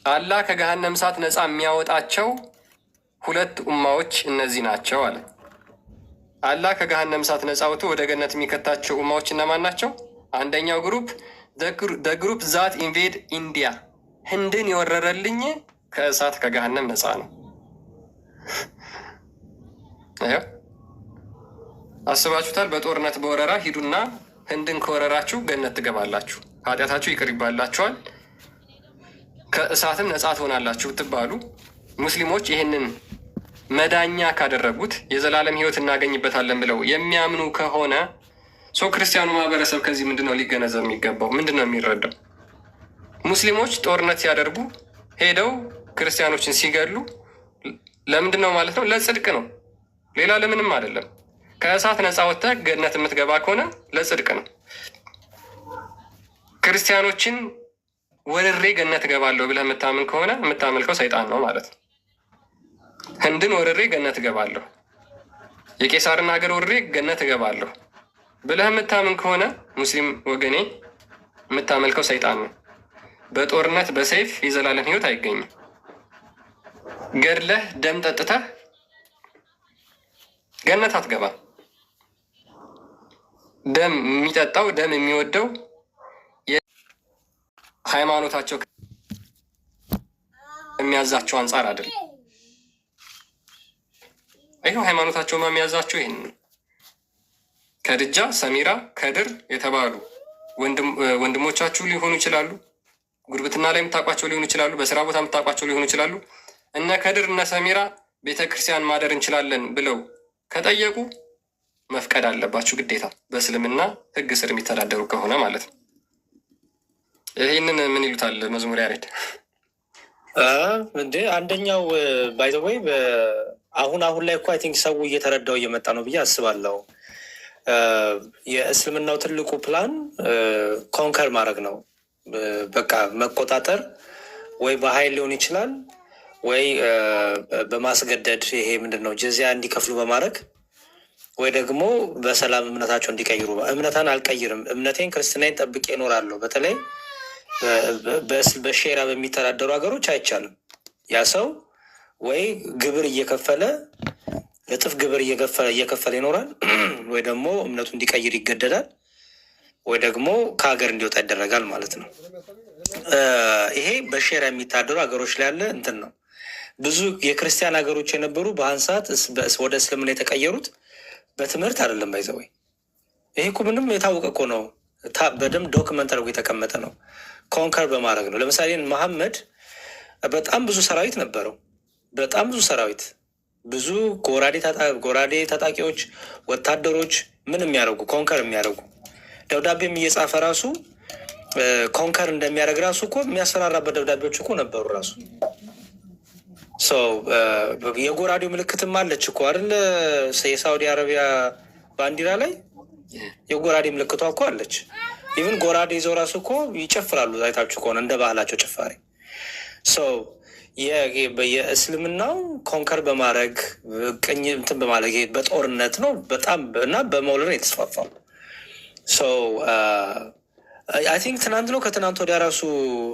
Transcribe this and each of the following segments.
አላህ ከገሃነም እሳት ነፃ የሚያወጣቸው ሁለት ኡማዎች እነዚህ ናቸው አለ። አላህ ከገሃነም እሳት ነፃ አውጥቶ ወደ ገነት የሚከታቸው ኡማዎች እነማን ናቸው? አንደኛው ግሩፕ ግሩፕ ዛት ኢንቬድ ኢንዲያ፣ ህንድን የወረረልኝ ከእሳት ከገሃነም ነፃ ነው። አስባችሁታል? በጦርነት በወረራ ሂዱና ህንድን ከወረራችሁ ገነት ትገባላችሁ፣ ኃጢአታችሁ ይቅር ይባላችኋል፣ ከእሳትም ነፃ ትሆናላችሁ ትባሉ። ሙስሊሞች ይህንን መዳኛ ካደረጉት የዘላለም ህይወት እናገኝበታለን ብለው የሚያምኑ ከሆነ ሰው ክርስቲያኑ ማህበረሰብ ከዚህ ምንድን ነው ሊገነዘብ የሚገባው? ምንድን ነው የሚረዳው? ሙስሊሞች ጦርነት ሲያደርጉ ሄደው ክርስቲያኖችን ሲገሉ ለምንድን ነው ማለት ነው? ለጽድቅ ነው፣ ሌላ ለምንም አይደለም። ከእሳት ነፃ ወጥተህ ገነት የምትገባ ከሆነ ለጽድቅ ነው። ክርስቲያኖችን ወርሬ ገነት እገባለሁ ብለህ የምታምን ከሆነ የምታመልከው ሰይጣን ነው ማለት ነው። ህንድን ወርሬ ገነት እገባለሁ፣ የቄሳርን ሀገር ወርሬ ገነት እገባለሁ ብለህ የምታምን ከሆነ ሙስሊም ወገኔ የምታመልከው ሰይጣን ነው። በጦርነት በሰይፍ የዘላለም ህይወት አይገኝም። ገድለህ ደም ጠጥተህ ገነት አትገባም። ደም የሚጠጣው ደም የሚወደው ሃይማኖታቸው የሚያዛቸው አንጻር አይደለም። ይኸው ሃይማኖታቸው የሚያዛቸው ይህን ከድጃ፣ ሰሚራ፣ ከድር የተባሉ ወንድሞቻችሁ ሊሆኑ ይችላሉ። ጉርብትና ላይ የምታውቋቸው ሊሆኑ ይችላሉ። በስራ ቦታ የምታውቋቸው ሊሆኑ ይችላሉ። እነ ከድር እነ ሰሚራ ቤተክርስቲያን ማደር እንችላለን ብለው ከጠየቁ መፍቀድ አለባችሁ ግዴታ፣ በእስልምና ህግ ስር የሚተዳደሩ ከሆነ ማለት ነው። ይህንን ምን ይሉታል መዝሙር ያሬድ? እንዴ አንደኛው ባይዘወይ አሁን ላይ እኮ አይ ቲንክ ሰው እየተረዳው እየመጣ ነው ብዬ አስባለሁ። የእስልምናው ትልቁ ፕላን ኮንከር ማድረግ ነው። በቃ መቆጣጠር፣ ወይ በኃይል ሊሆን ይችላል፣ ወይ በማስገደድ ይሄ ምንድን ነው ጀዚያ እንዲከፍሉ በማድረግ ወይ ደግሞ በሰላም እምነታቸው እንዲቀይሩ። እምነታን አልቀይርም፣ እምነቴን ክርስትናን ጠብቄ እኖራለሁ። በተለይ በሼራ በሚተዳደሩ ሀገሮች አይቻልም። ያ ሰው ወይ ግብር እየከፈለ እጥፍ ግብር እየከፈለ ይኖራል፣ ወይ ደግሞ እምነቱ እንዲቀይር ይገደዳል፣ ወይ ደግሞ ከሀገር እንዲወጣ ይደረጋል ማለት ነው። ይሄ በሼራ የሚታደሩ ሀገሮች ላይ ያለ እንትን ነው። ብዙ የክርስቲያን ሀገሮች የነበሩ በአሁን ሰዓት ወደ እስልምና የተቀየሩት በትምህርት አይደለም። ባይዘወይ ይሄ እኮ ምንም የታወቀ እኮ ነው። በደንብ ዶክመንት አድርጎ የተቀመጠ ነው። ኮንከር በማድረግ ነው። ለምሳሌ መሐመድ በጣም ብዙ ሰራዊት ነበረው። በጣም ብዙ ሰራዊት፣ ብዙ ጎራዴ ታጣቂዎች፣ ወታደሮች ምን የሚያደርጉ ኮንከር የሚያደርጉ ደብዳቤም እየጻፈ ራሱ ኮንከር እንደሚያደርግ ራሱ እኮ የሚያስፈራራበት ደብዳቤዎች እኮ ነበሩ ራሱ። የጎራዴው ምልክትም አለች እኮ አይደለ? የሳውዲ አረቢያ ባንዲራ ላይ የጎራዴ ምልክቷ እኮ አለች። ኢቭን ጎራዴ ይዘው ራሱ እኮ ይጨፍራሉ። አይታችሁ ከሆነ እንደ ባህላቸው ጭፋሪ። የእስልምናው ኮንከር በማድረግ ቅኝ እንትን በማድረግ በጦርነት ነው በጣም እና በመውለድ ነው የተስፋፋው። አይ ቲንክ ትናንት ነው ከትናንት ወዲያ ራሱ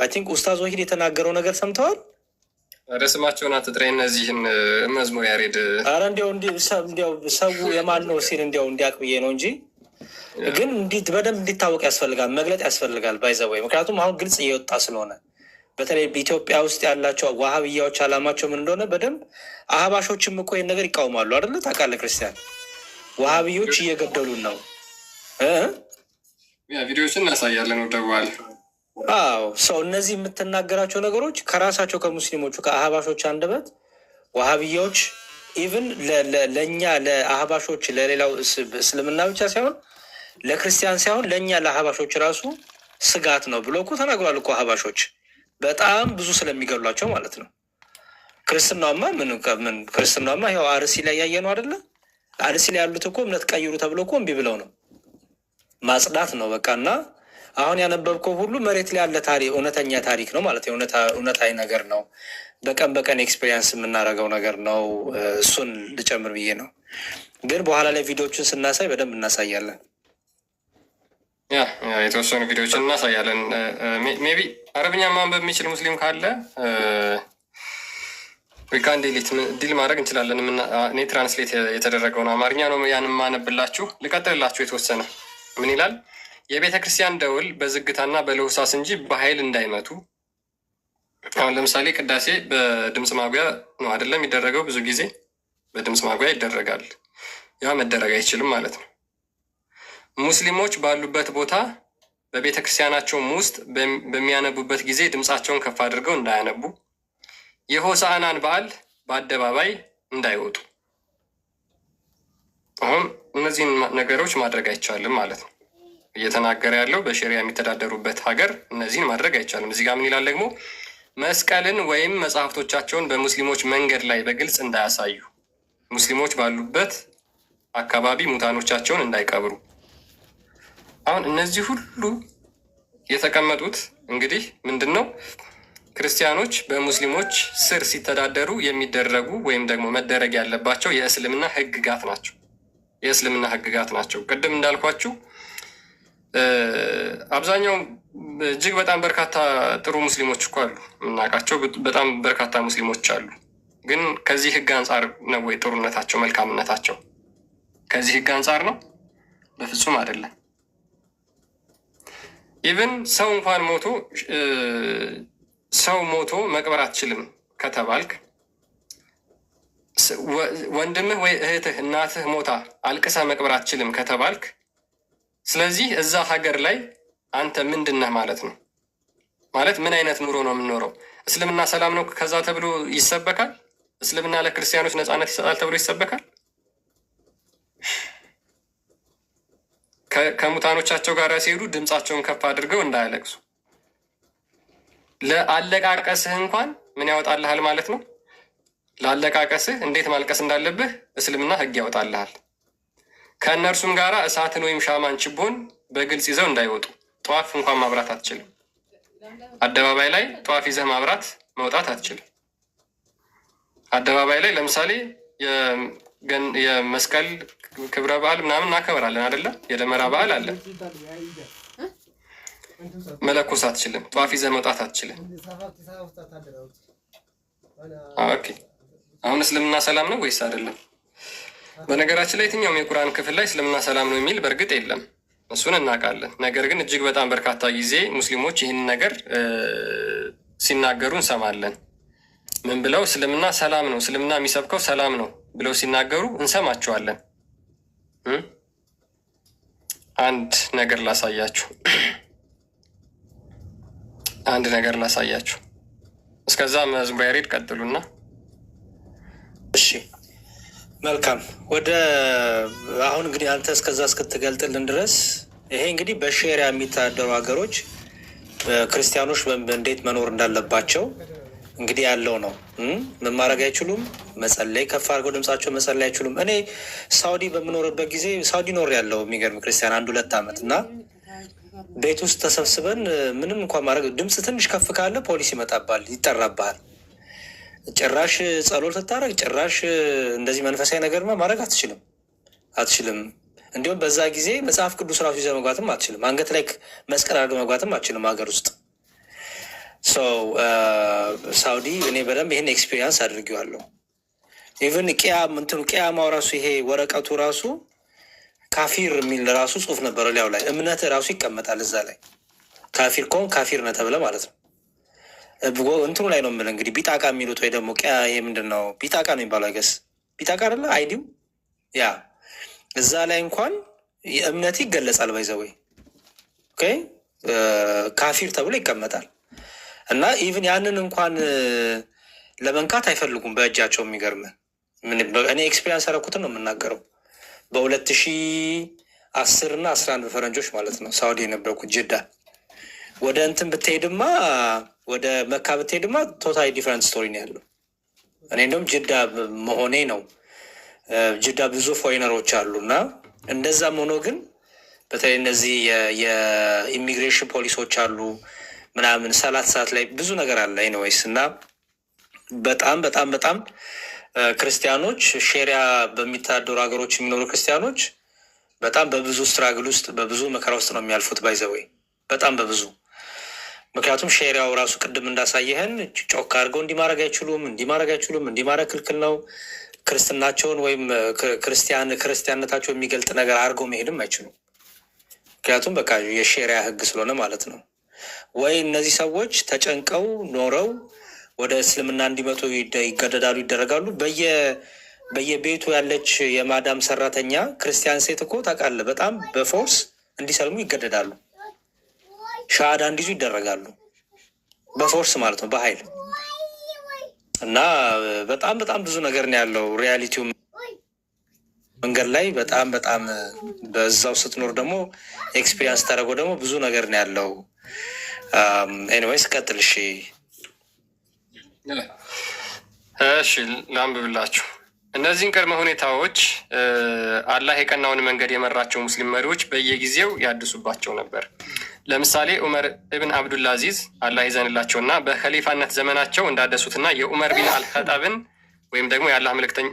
አይ ቲንክ ኡስታዝ ወሂድ የተናገረው ነገር ሰምተዋል? ወደ ስማቸውን አትጥራይ እነዚህን መዝሙር ያሬድ። አረ እንዲያው ሰው የማን ነው ሲል እንዲያው እንዲያውቅ ብዬ ነው እንጂ ግን በደንብ እንዲታወቅ ያስፈልጋል፣ መግለጥ ያስፈልጋል ባይዘወይ። ምክንያቱም አሁን ግልጽ እየወጣ ስለሆነ በተለይ በኢትዮጵያ ውስጥ ያላቸው ዋሃብያዎች አላማቸው ምን እንደሆነ በደንብ አህባሾችም እኮ ይህን ነገር ይቃውማሉ አይደለ? ታውቃለህ ክርስቲያን፣ ዋሃብዮች እየገደሉን ነው። ቪዲዮዎችን እናሳያለን ወደዋል። አዎ ሰው እነዚህ የምትናገራቸው ነገሮች ከራሳቸው ከሙስሊሞቹ ከአህባሾች አንደበት ዋሃብያዎች ኢቭን ለእኛ ለአህባሾች ለሌላው እስልምና ብቻ ሳይሆን ለክርስቲያን ሳይሆን ለእኛ ለአህባሾች ራሱ ስጋት ነው ብሎ እኮ ተናግሯል እኮ አህባሾች በጣም ብዙ ስለሚገሏቸው ማለት ነው። ክርስትናማ ምን ክርስትናማ ይኸው አርሲ ላይ ያየ ነው አይደለ? አርሲ ላይ ያሉት እኮ እምነት ቀይሩ ተብሎ እኮ እምቢ ብለው ነው። ማጽዳት ነው በቃ። እና አሁን ያነበብከው ሁሉ መሬት ላይ ያለ ታሪክ እውነተኛ ታሪክ ነው ማለት እውነታዊ ነገር ነው። በቀን በቀን ኤክስፔሪንስ የምናደርገው ነገር ነው። እሱን ልጨምር ብዬ ነው። ግን በኋላ ላይ ቪዲዮዎችን ስናሳይ በደንብ እናሳያለን። ያ የተወሰኑ ቪዲዮዎችን እናሳያለን። ሜቢ አረብኛ ማንበብ የሚችል ሙስሊም ካለ ዊካን ዲል ማድረግ እንችላለን። እኔ ትራንስሌት የተደረገውን አማርኛ ነው ያን ማነብላችሁ። ልቀጥልላችሁ የተወሰነ ምን ይላል? የቤተ ክርስቲያን ደውል በዝግታና በለሆሳስ እንጂ በኃይል እንዳይመቱ። አሁን ለምሳሌ ቅዳሴ በድምፅ ማጉያ ነው አይደለም የሚደረገው? ብዙ ጊዜ በድምፅ ማጉያ ይደረጋል። ያ መደረግ አይችልም ማለት ነው። ሙስሊሞች ባሉበት ቦታ በቤተ ክርስቲያናቸውም ውስጥ በሚያነቡበት ጊዜ ድምፃቸውን ከፍ አድርገው እንዳያነቡ፣ የሆሳዕናን በዓል በአደባባይ እንዳይወጡ። አሁን እነዚህን ነገሮች ማድረግ አይቻልም ማለት ነው። እየተናገረ ያለው በሸሪያ የሚተዳደሩበት ሀገር እነዚህን ማድረግ አይቻልም። እዚህ ጋር ምን ይላል ደግሞ? መስቀልን ወይም መጽሐፍቶቻቸውን በሙስሊሞች መንገድ ላይ በግልጽ እንዳያሳዩ፣ ሙስሊሞች ባሉበት አካባቢ ሙታኖቻቸውን እንዳይቀብሩ። አሁን እነዚህ ሁሉ የተቀመጡት እንግዲህ ምንድን ነው? ክርስቲያኖች በሙስሊሞች ስር ሲተዳደሩ የሚደረጉ ወይም ደግሞ መደረግ ያለባቸው የእስልምና ህግጋት ናቸው። የእስልምና ህግጋት ናቸው። ቅድም እንዳልኳችሁ አብዛኛው እጅግ በጣም በርካታ ጥሩ ሙስሊሞች እኮ አሉ፣ የምናውቃቸው በጣም በርካታ ሙስሊሞች አሉ። ግን ከዚህ ህግ አንጻር ነው ወይ ጥሩነታቸው፣ መልካምነታቸው? ከዚህ ህግ አንጻር ነው? በፍጹም አይደለም። ኢቨን ሰው ሞቶ መቅበር አትችልም ከተባልክ፣ ወንድምህ ወይ እህትህ እናትህ ሞታ አልቅሰህ መቅበር አትችልም ከተባልክ፣ ስለዚህ እዛ ሀገር ላይ አንተ ምንድን ነህ ማለት ነው? ማለት ምን አይነት ኑሮ ነው የምንኖረው? እስልምና ሰላም ነው ከዛ ተብሎ ይሰበካል? እስልምና ለክርስቲያኖች ነፃነት ይሰጣል ተብሎ ይሰበካል? ከሙታኖቻቸው ጋር ሲሄዱ ድምፃቸውን ከፍ አድርገው እንዳያለቅሱ። ለአለቃቀስህ እንኳን ምን ያወጣልሃል ማለት ነው? ለአለቃቀስህ እንዴት ማልቀስ እንዳለብህ እስልምና ህግ ያወጣልሃል። ከእነርሱም ጋር እሳትን ወይም ሻማን፣ ችቦን በግልጽ ይዘው እንዳይወጡ። ጠዋፍ እንኳን ማብራት አትችልም። አደባባይ ላይ ጠዋፍ ይዘህ ማብራት መውጣት አትችልም። አደባባይ ላይ ለምሳሌ የመስቀል ክብረ በዓል ምናምን እናከብራለን አይደለ? የደመራ በዓል አለ። መለኮስ አትችልም። ጠዋፍ ይዘህ መውጣት አትችልም። ኦኬ፣ አሁን እስልምና ሰላም ነው ወይስ አይደለም? በነገራችን ላይ የትኛውም የቁርአን ክፍል ላይ እስልምና ሰላም ነው የሚል በእርግጥ የለም፣ እሱን እናውቃለን። ነገር ግን እጅግ በጣም በርካታ ጊዜ ሙስሊሞች ይህን ነገር ሲናገሩ እንሰማለን። ምን ብለው? እስልምና ሰላም ነው፣ እስልምና የሚሰብከው ሰላም ነው ብለው ሲናገሩ እንሰማቸዋለን። አንድ ነገር ላሳያችሁ። እስከዛ መዝሙረ ያሬድ ቀጥሉና። እሺ መልካም። ወደ አሁን እንግዲህ አንተ እስከዛ እስክትገልጥልን ድረስ ይሄ እንግዲህ በሼሪያ የሚተዳደሩ ሀገሮች ክርስቲያኖች እንዴት መኖር እንዳለባቸው እንግዲህ ያለው ነው። ምን ማድረግ አይችሉም? መጸለይ፣ ከፍ አድርገው ድምጻቸው መጸለይ አይችሉም። እኔ ሳውዲ በምኖርበት ጊዜ ሳውዲ ኖር ያለው የሚገርም ክርስቲያን 1-2 ዓመት እና ቤት ውስጥ ተሰብስበን ምንም እንኳን ማድረግ ድምፅ ትንሽ ከፍ ካለ ፖሊስ ይመጣባል፣ ይጠራባል። ጭራሽ ጸሎት ስታደርግ ጭራሽ እንደዚህ መንፈሳዊ ነገር ማድረግ አትችልም። እንዲሁም በዛ ጊዜ መጽሐፍ ቅዱስ ራሱ ይዘህ መግባትም አትችልም። አንገት ላይ መስቀል አድርገህ መግባትም አትችልም ሀገር ውስጥ። ሳውዲ እኔ በደንብ ይህን ኤክስፔሪንስ አድርጌዋለሁ። ኢቨን ቅያማው ራሱ ይሄ ወረቀቱ ራሱ ካፊር የሚል ራሱ ጽሁፍ ነበረው ሊያው ላይ እምነት ራሱ ይቀመጣል እዛ ላይ። ካፊር ከሆን ካፊር ነህ ተብለህ ማለት ነው። እንትኑ ላይ ነው የምልህ እንግዲህ ቢጣቃ የሚሉት ወይ ደግሞ ይሄ ምንድን ነው ቢጣቃ ነው የሚባለው አይገስ ቢጣቃ አይደለ አይዲው ያ እዛ ላይ እንኳን የእምነት ይገለጻል። ባይዘወይ ካፊር ተብሎ ይቀመጣል። እና ኢቭን ያንን እንኳን ለመንካት አይፈልጉም በእጃቸው። የሚገርምህ እኔ ኤክስፔሪንስ ያደረኩትን ነው የምናገረው። በ2010 እና 11 በፈረንጆች ማለት ነው ሳውዲ የነበርኩት ጅዳ። ወደ እንትን ብትሄድማ ወደ መካ ብትሄድማ ቶታሊ ዲፈረንት ስቶሪ ነው ያለው። እኔ እንደውም ጅዳ መሆኔ ነው። ጅዳ ብዙ ፎሬነሮች አሉ እና እንደዛም ሆኖ ግን በተለይ እነዚህ የኢሚግሬሽን ፖሊሶች አሉ ምናምን ሰዓት ላይ ብዙ ነገር አለ ኤኒዌይስ። እና በጣም ክርስቲያኖች ሼሪያ በሚተዳደሩ ሀገሮች የሚኖሩ ክርስቲያኖች በጣም በብዙ ስትራግል ውስጥ በብዙ መከራ ውስጥ ነው የሚያልፉት። ባይዘወይ በጣም በብዙ ምክንያቱም ሼሪያው ራሱ ቅድም እንዳሳየህን ጮክ አድርገው እንዲማረግ አይችሉም፣ እንዲማረግ ክልክል ነው። ክርስትናቸውን ወይም ክርስቲያንነታቸው የሚገልጥ ነገር አድርገው መሄድም አይችሉም። ምክንያቱም በቃ የሼሪያ ህግ ስለሆነ ማለት ነው። ወይ እነዚህ ሰዎች ተጨንቀው ኖረው ወደ እስልምና እንዲመጡ ይገደዳሉ፣ ይደረጋሉ። በየቤቱ ያለች የማዳም ሰራተኛ ክርስቲያን ሴት እኮ ታውቃለህ፣ በጣም በፎርስ እንዲሰልሙ ይገደዳሉ። ሻሃዳ እንዲይዙ ይደረጋሉ፣ በፎርስ ማለት ነው፣ በኃይል እና በጣም ብዙ ነገር ነው ያለው። ሪያሊቲው መንገድ ላይ በጣም በዛው ስትኖር ደግሞ ኤክስፒሪየንስ ታደረገው ደግሞ ብዙ ነገር ነው ያለው። ኤኒዌይስ ቀጥል። እሺ ላንብብላችሁ። እነዚህን ቅድመ ሁኔታዎች አላህ የቀናውን መንገድ የመራቸው ሙስሊም መሪዎች በየጊዜው ያድሱባቸው ነበር። ለምሳሌ ዑመር ኢብን አብዱልአዚዝ አላህ ይዘንላቸውና በኸሊፋነት ዘመናቸው እንዳደሱትና የዑመር ቢን አልኸጣብን ወይም ደግሞ የአላህ መልእክተኛ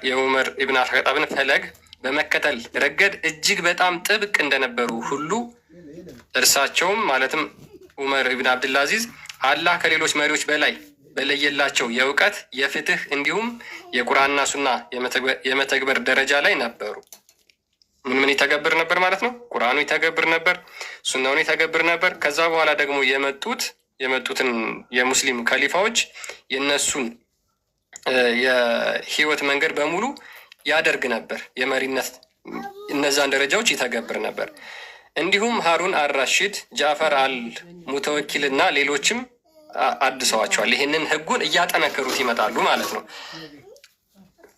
የዑመር ኢብን አልኸጣብን ፈለግ በመከተል ረገድ እጅግ በጣም ጥብቅ እንደነበሩ ሁሉ እርሳቸውም ማለትም ዑመር ኢብን አብዱልአዚዝ አላህ ከሌሎች መሪዎች በላይ በለየላቸው የእውቀት የፍትህ እንዲሁም የቁርአንና ሱና የመተግበር ደረጃ ላይ ነበሩ። ምን ይተገብር ነበር ማለት ነው? ቁርአኑ ይተገብር ነበር፣ ሱናውን ይተገብር ነበር። ከዛ በኋላ ደግሞ የመጡትን የሙስሊም ከሊፋዎች የነሱን የህይወት መንገድ በሙሉ ያደርግ ነበር። የመሪነት እነዛን ደረጃዎች ይተገብር ነበር። እንዲሁም ሃሩን አልራሺድ፣ ጃፈር አልሙተወኪል እና ሌሎችም አድሰዋቸዋል። ይህንን ህጉን እያጠነከሩት ይመጣሉ ማለት ነው።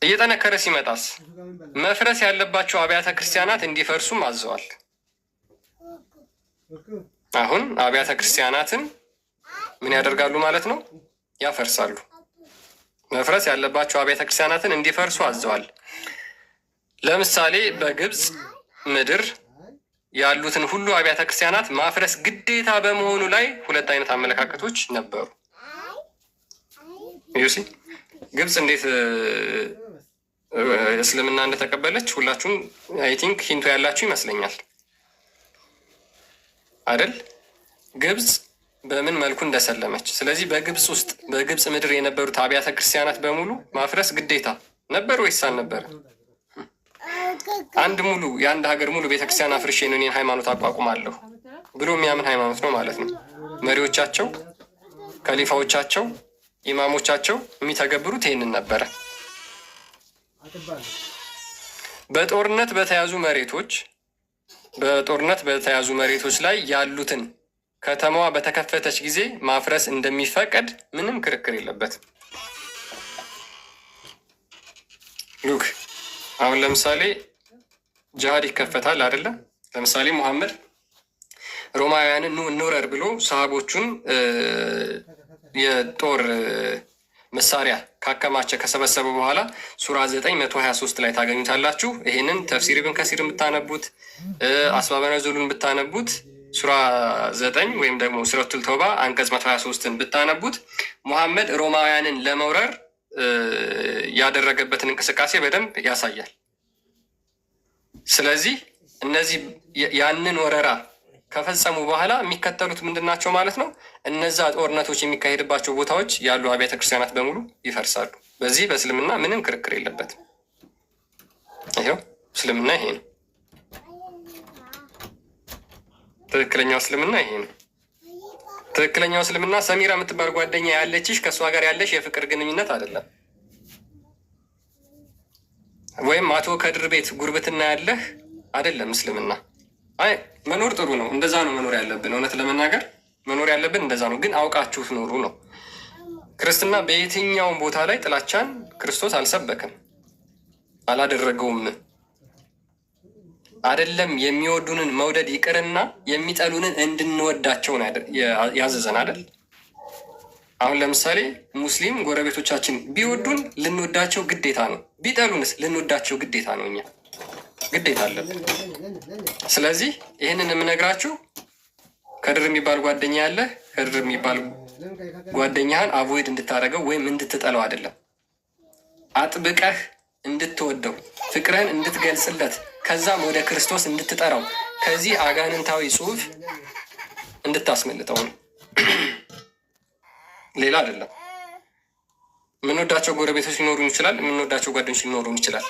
እየጠነከረ ሲመጣስ መፍረስ ያለባቸው አብያተ ክርስቲያናት እንዲፈርሱም አዘዋል። አሁን አብያተ ክርስቲያናትን ምን ያደርጋሉ ማለት ነው? ያፈርሳሉ። መፍረስ ያለባቸው አብያተ ክርስቲያናትን እንዲፈርሱ አዘዋል። ለምሳሌ በግብፅ ምድር ያሉትን ሁሉ አብያተ ክርስቲያናት ማፍረስ ግዴታ በመሆኑ ላይ ሁለት አይነት አመለካከቶች ነበሩ። ዩሲ ግብፅ እንዴት እስልምና እንደተቀበለች ሁላችሁም አይ ቲንክ ሂንቱ ያላችሁ ይመስለኛል አይደል? ግብፅ በምን መልኩ እንደሰለመች። ስለዚህ በግብፅ ውስጥ በግብፅ ምድር የነበሩት አብያተ ክርስቲያናት በሙሉ ማፍረስ ግዴታ ነበር ወይስ አልነበረ? አንድ ሙሉ የአንድ ሀገር ሙሉ ቤተክርስቲያን አፍርሼ ነው እኔን ሃይማኖት አቋቁማለሁ ብሎ የሚያምን ሃይማኖት ነው ማለት ነው። መሪዎቻቸው፣ ከሊፋዎቻቸው፣ ኢማሞቻቸው የሚተገብሩት ይህንን ነበረ። በጦርነት በተያዙ መሬቶች ላይ ያሉትን ከተማዋ በተከፈተች ጊዜ ማፍረስ እንደሚፈቀድ ምንም ክርክር የለበትም። ሉክ አሁን ለምሳሌ ጅሃድ ይከፈታል አይደለ? ለምሳሌ ሙሐመድ ሮማውያንን ኑ እንውረር ብሎ ሰሃቦቹን የጦር መሳሪያ ካከማቸ ከሰበሰበ በኋላ ሱራ 923 ላይ ታገኙታላችሁ። ይሄንን ተፍሲር ኢብን ከሲር ብታነቡት አስባበ ነዙሉን ብታነቡት ሱራ 9 ወይም ደግሞ ሱረቱል ተውባ አንቀጽ 123ን ብታነቡት ሙሐመድ ሮማውያንን ለመውረር ያደረገበትን እንቅስቃሴ በደንብ ያሳያል። ስለዚህ እነዚህ ያንን ወረራ ከፈጸሙ በኋላ የሚከተሉት ምንድን ናቸው ማለት ነው? እነዛ ጦርነቶች የሚካሄድባቸው ቦታዎች ያሉ አብያተ ክርስቲያናት በሙሉ ይፈርሳሉ። በዚህ በእስልምና ምንም ክርክር የለበትም። ይኸው እስልምና ይሄ ነው። ትክክለኛው እስልምና ይሄ ነው። ትክክለኛው እስልምና ሰሚራ የምትባል ጓደኛ ያለችሽ ከእሷ ጋር ያለሽ የፍቅር ግንኙነት አይደለም። ወይም አቶ ከድር ቤት ጉርብትና ያለህ አይደለም እስልምና። አይ መኖር ጥሩ ነው። እንደዛ ነው መኖር ያለብን። እውነት ለመናገር መኖር ያለብን እንደዛ ነው። ግን አውቃችሁት ኖሩ ነው። ክርስትና በየትኛውም ቦታ ላይ ጥላቻን ክርስቶስ አልሰበክም፣ አላደረገውም። አይደለም የሚወዱንን መውደድ ይቅርና የሚጠሉንን እንድንወዳቸው ያዘዘን አይደል? አሁን ለምሳሌ ሙስሊም ጎረቤቶቻችን ቢወዱን ልንወዳቸው ግዴታ ነው፣ ቢጠሉንስ ልንወዳቸው ግዴታ ነው። እኛ ግዴታ አለብን። ስለዚህ ይህንን የምነግራችሁ ከድር የሚባል ጓደኛ ያለህ ከድር የሚባል ጓደኛህን አቮይድ እንድታደርገው ወይም እንድትጠለው አይደለም። አጥብቀህ እንድትወደው ፍቅርህን እንድትገልጽለት ከዛም ወደ ክርስቶስ እንድትጠራው ከዚህ አጋንንታዊ ጽሑፍ እንድታስመልጠው ነው። ሌላ አይደለም። የምንወዳቸው ጎረቤቶች ሊኖሩን ይችላል። የምንወዳቸው ጓደኞች ሊኖሩን ይችላል።